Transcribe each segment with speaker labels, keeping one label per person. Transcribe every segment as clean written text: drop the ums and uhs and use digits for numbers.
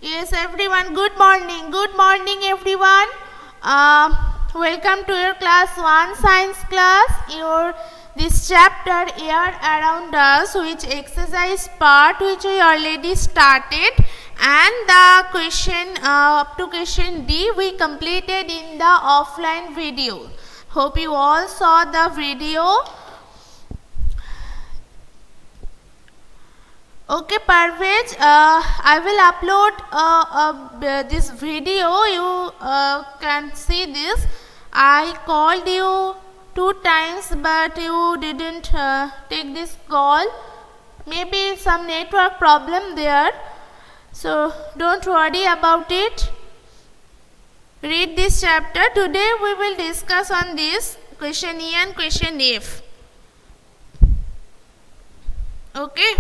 Speaker 1: Yes, everyone. Good morning. Good morning, everyone. Welcome to your class 1 science class. Your this chapter air around us, which exercise part which we already started, and the question up to question D we completed in the offline video. Hope you all saw the video. Okay, Parvez, I will upload this video. You can see this. I called you 2 times, but you didn't take this call. Maybe some network problem there. So don't worry about it. Read this chapter. Today we will discuss on this question E and question F. Okay.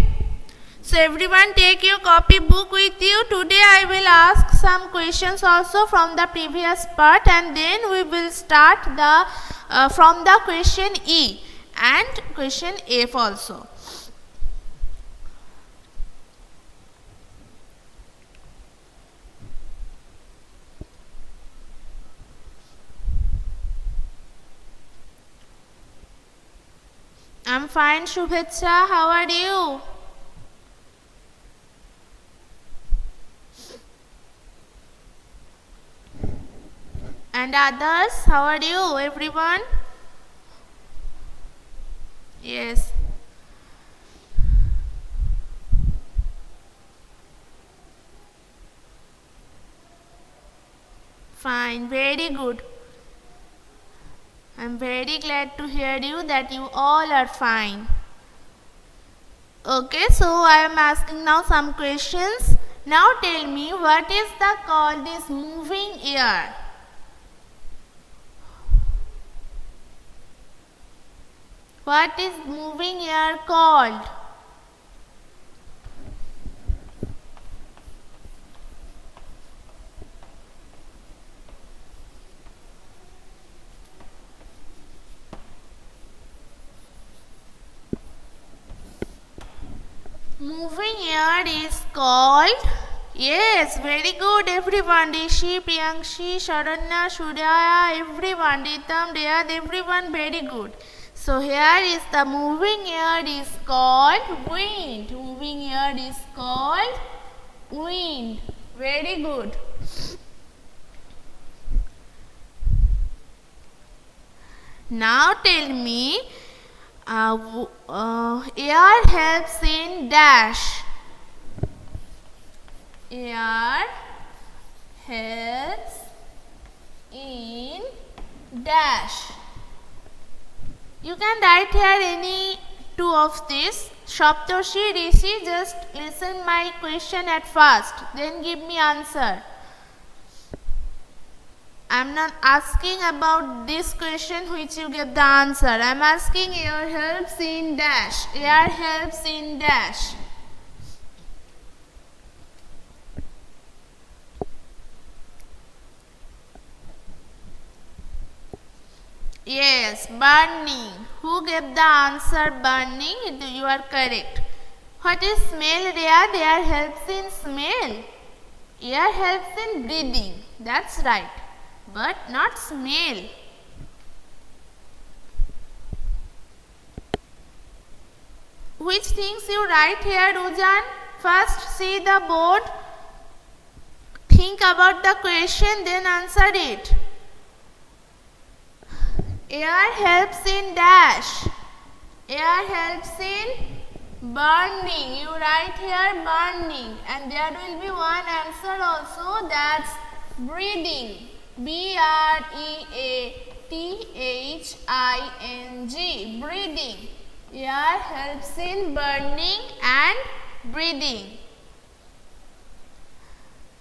Speaker 1: So everyone take your copy book with you. Today I will ask some questions also from the previous part, and then we will start the from the question E and question F also. I'm fine, Shubhecha. How are you? And others, how are you, everyone? Yes. Fine, very good. I'm very glad to hear you that you all are fine. Okay, so I am asking now some questions. Now tell me, what is the called this moving air? What is moving air called? Moving air is called, yes, very good everyone, Rishi, Priyankshi, Sharanya, Surya, everyone, Ritam, Riyad, everyone, very good. So here is the moving air is called wind. Moving air is called wind. Very good. Now tell me, air helps in dash. Air helps in dash. You can write here any two of these. Shaptoshi, Rishi, just listen my question at first, then give me answer. I am not asking about this question which you give the answer. I am asking air helps in dash. Air helps in dash. Yes, burning. Who gave the answer burning? You are correct. What is smell, Riyad? Air helps in smell. Air helps in breathing. That's right. But not smell. Which things you write here, Rujan? First see the board. Think about the question, then answer it. Air helps in dash. Air helps in burning. You write here burning, and there will be one answer also, that's breathing. B-R-E-A-T-H-I-N-G. Breathing. Air helps in burning and breathing.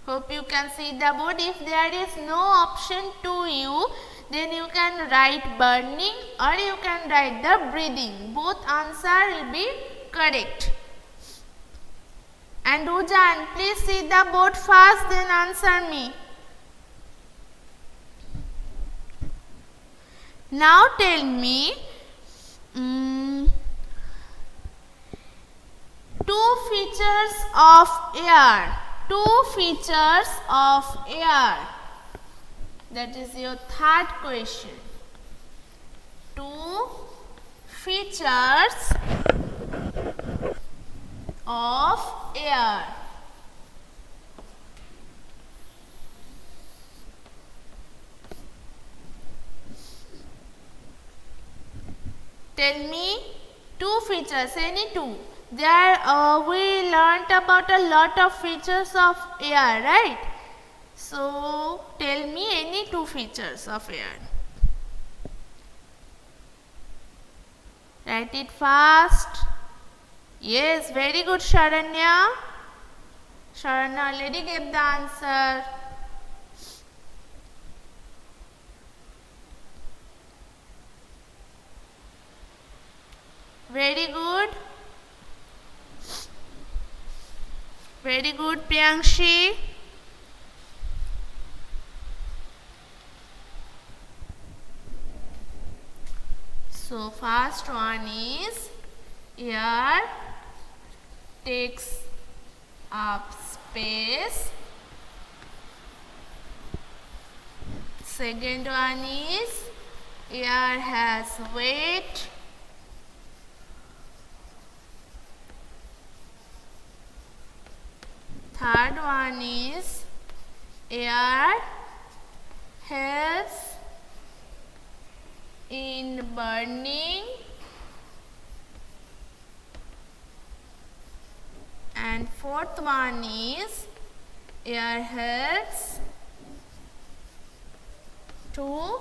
Speaker 1: Hope you can see the board. If there is no option to you, then you can write burning or you can write the breathing. Both answer will be correct. And Rujan, please see the board first, then answer me. Now tell me, two features of air. two features of air. That is your third question. Two features of air. Tell me two features, any two. There we learnt about a lot of features of air, right? So tell me any two features of air. Write it fast. Yes, very good, Sharanya. Sharanya already gave the answer. Very good. Very good, Priyankshi. So first one is air takes up space. Second one is air has weight. Third one is air helps in burning. And fourth one is air helps to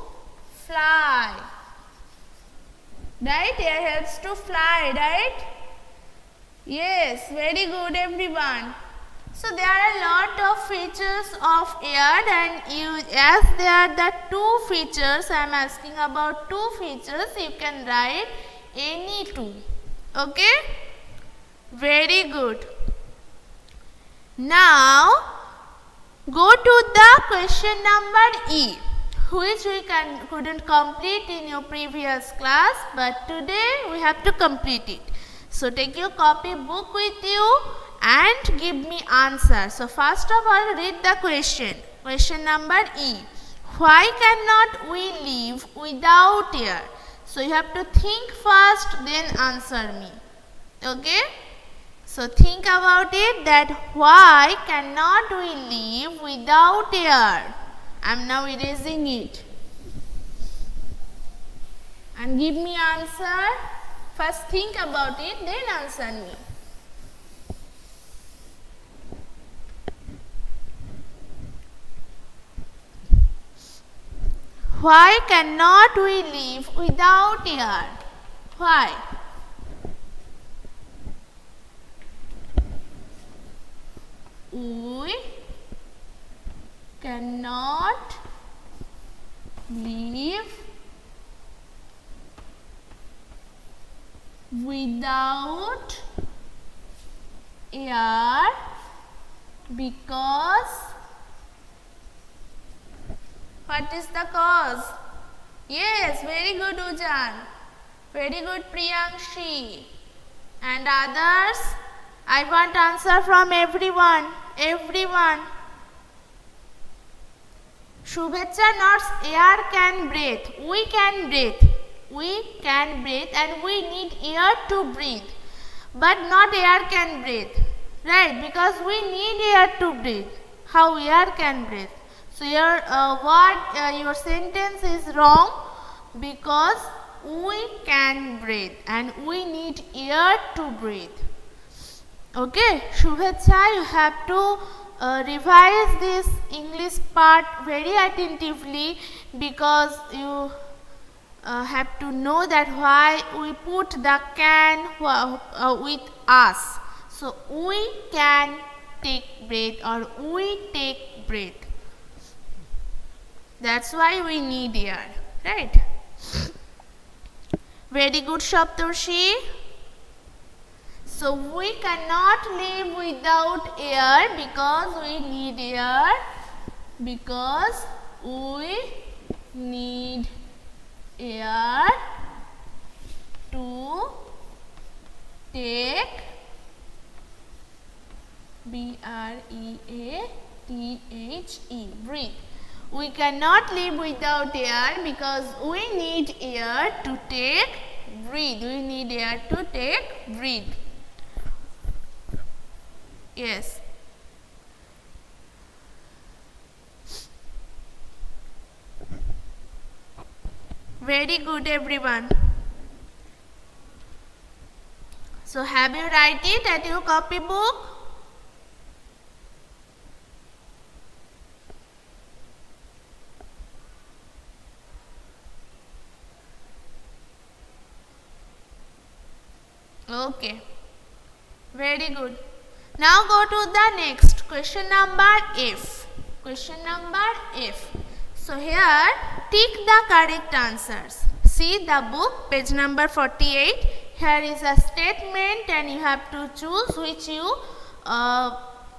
Speaker 1: fly. Right? Air helps to fly, right? Yes, very good everyone. So there are a lot of features of air, and as there are the two features, I am asking about two features, you can write any two. Okay? Very good. Now go to the question number E, which we couldn't complete in your previous class, but today we have to complete it. So take your copy book with you and give me answer. So first of all, read the question. Question number E. Why cannot we live without air? So you have to think first, then answer me. Okay? So think about it, that why cannot we live without air? I am now erasing it. And give me answer. First think about it, then answer me. Why cannot we live without air? Why? We cannot live without air because what is the cause? Yes, very good Ujan, very good Priyankshi, and others. I want answer from everyone. Shubhecha notes air can breathe. We can breathe and we need air to breathe. But not air can breathe. Right? Because we need air to breathe. How air can breathe? So your sentence is wrong, because we can breathe and we need air to breathe. Okay, Shubhecha, you have to revise this English part very attentively, because you have to know that why we put the can with us. So we can take breath or we take breath. That's why we need air, right? Very good, Shaptarshi. So we cannot live without air because we need air, because we need air to take B-R-E-A-T-H-E, breathe. We cannot live without air because we need air to take breathe. We need air to take breathe. Yes. Very good, everyone. So have you write it at your copybook? Okay. Very good. Now go to the next question number F. Question number F. So here tick the correct answers. See the book, page number 48. Here is a statement and you have to choose which you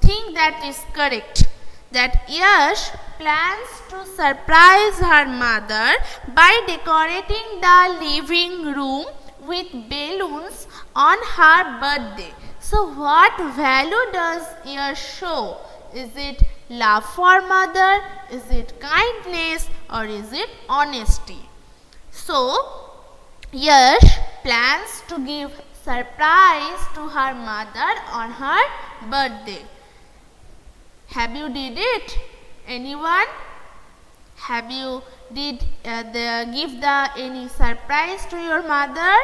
Speaker 1: think that is correct. That Yash plans to surprise her mother by decorating the living room with balloons on her birthday. So what value does Yash show? Is it love for mother? Is it kindness? Or is it honesty? So Yash plans to give surprise to her mother on her birthday. Have you did it? Anyone? Have you did give any surprise to your mother?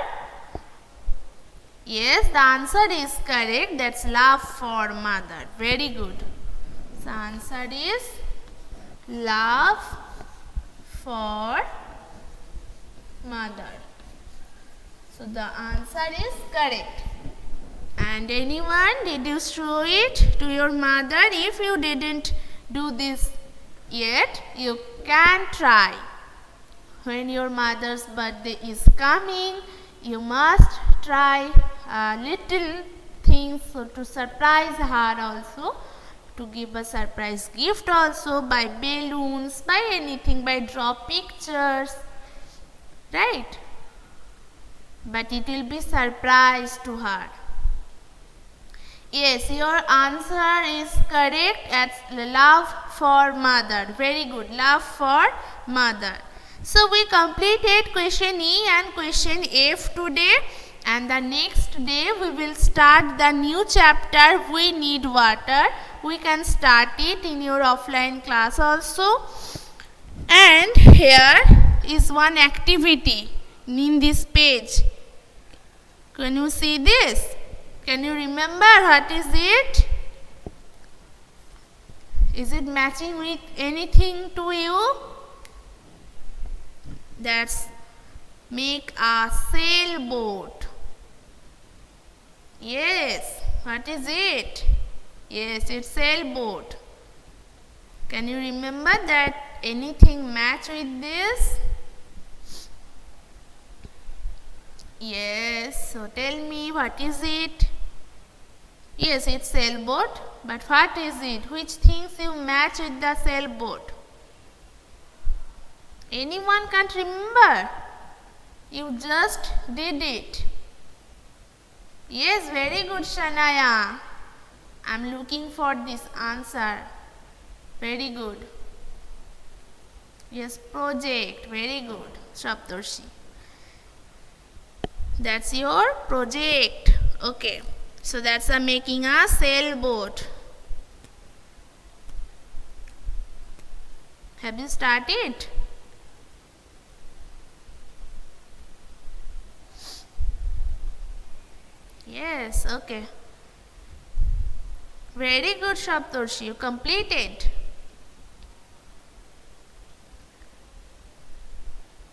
Speaker 1: Yes, the answer is correct. That's love for mother. Very good. The answer is love for mother. So the answer is correct. And anyone, did you show it to your mother? If you didn't do this yet, you can try. When your mother's birthday is coming, you must try little things to surprise her also, to give a surprise gift also, by balloons, by anything, by draw pictures, right? But it will be surprise to her. Yes, your answer is correct. It's love for mother. Very good. Love for mother. So we completed question E and question F today, and the next day we will start the new chapter, We Need Water. We can start it in your offline class also. And here is one activity in this page. Can you see this? Can you remember what is it? Is it matching with anything to you? That's make a sailboat. Yes, what is it? Yes, it's sailboat. Can you remember that anything match with this? Yes, so tell me, what is it? Yes, it's sailboat, but what is it? Which things you match with the sailboat? Anyone can't remember? You just did it. Yes, very good, Shanaya. I'm looking for this answer. Very good. Yes, project. Very good, Saptarshi. That's your project. Okay. So that's making a sailboat. Have you started? Yes, okay. Very good, Saptarshi. You completed.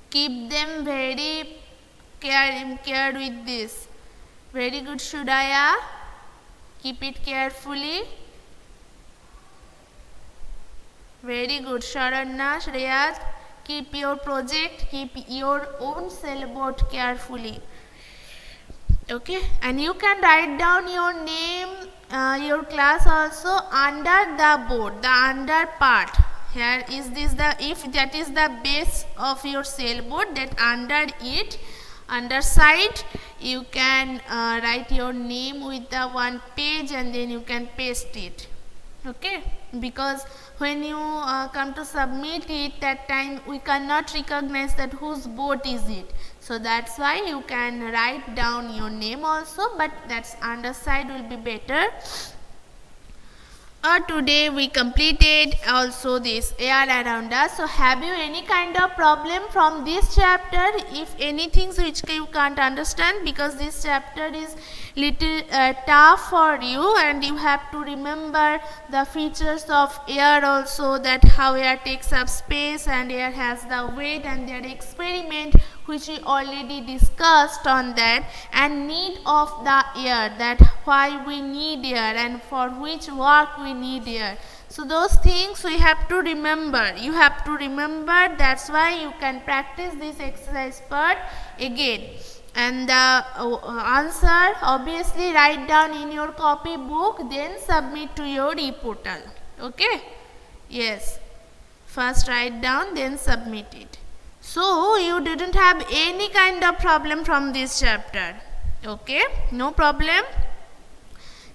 Speaker 1: Keep them very cared with this. Very good, Shudaya. Keep it carefully. Very good, Sharanya, Shreyas. Keep your project, keep your own sailboat carefully. Okay, and you can write down your name, your class also under the boat, the under part. Here is this if that is the base of your sailboat, that under it, underside you can write your name with the one page and then you can paste it. Okay, because when you come to submit it, that time we cannot recognize that whose vote is it. So that's why you can write down your name also, but that's underside will be better. Today we completed also this air around us. So have you any kind of problem from this chapter? If anything which you can't understand, because this chapter is little tough for you, and you have to remember the features of air also, that how air takes up space and air has the weight, and their experiment which we already discussed on that, and need of the air, that why we need air and for which work we need air. So those things we have to remember. You have to remember. That's why you can practice this exercise part again. And the answer obviously write down in your copy book, then submit to your e-portal. Okay? Yes. First write down, then submit it. So you didn't have any kind of problem from this chapter. Okay? No problem.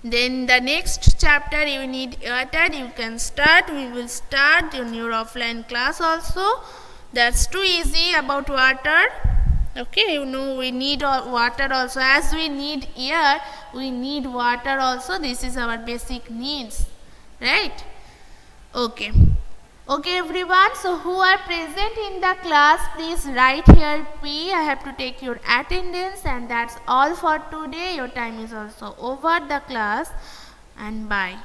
Speaker 1: Then the next chapter you need water, you can start. We will start in your offline class also. That's too easy about water. Okay, you know we need water also. As we need air, we need water also. This is our basic needs. Right? Okay. Okay everyone, so who are present in the class, please write here P. I have to take your attendance, and that's all for today. Your time is also over the class, and bye.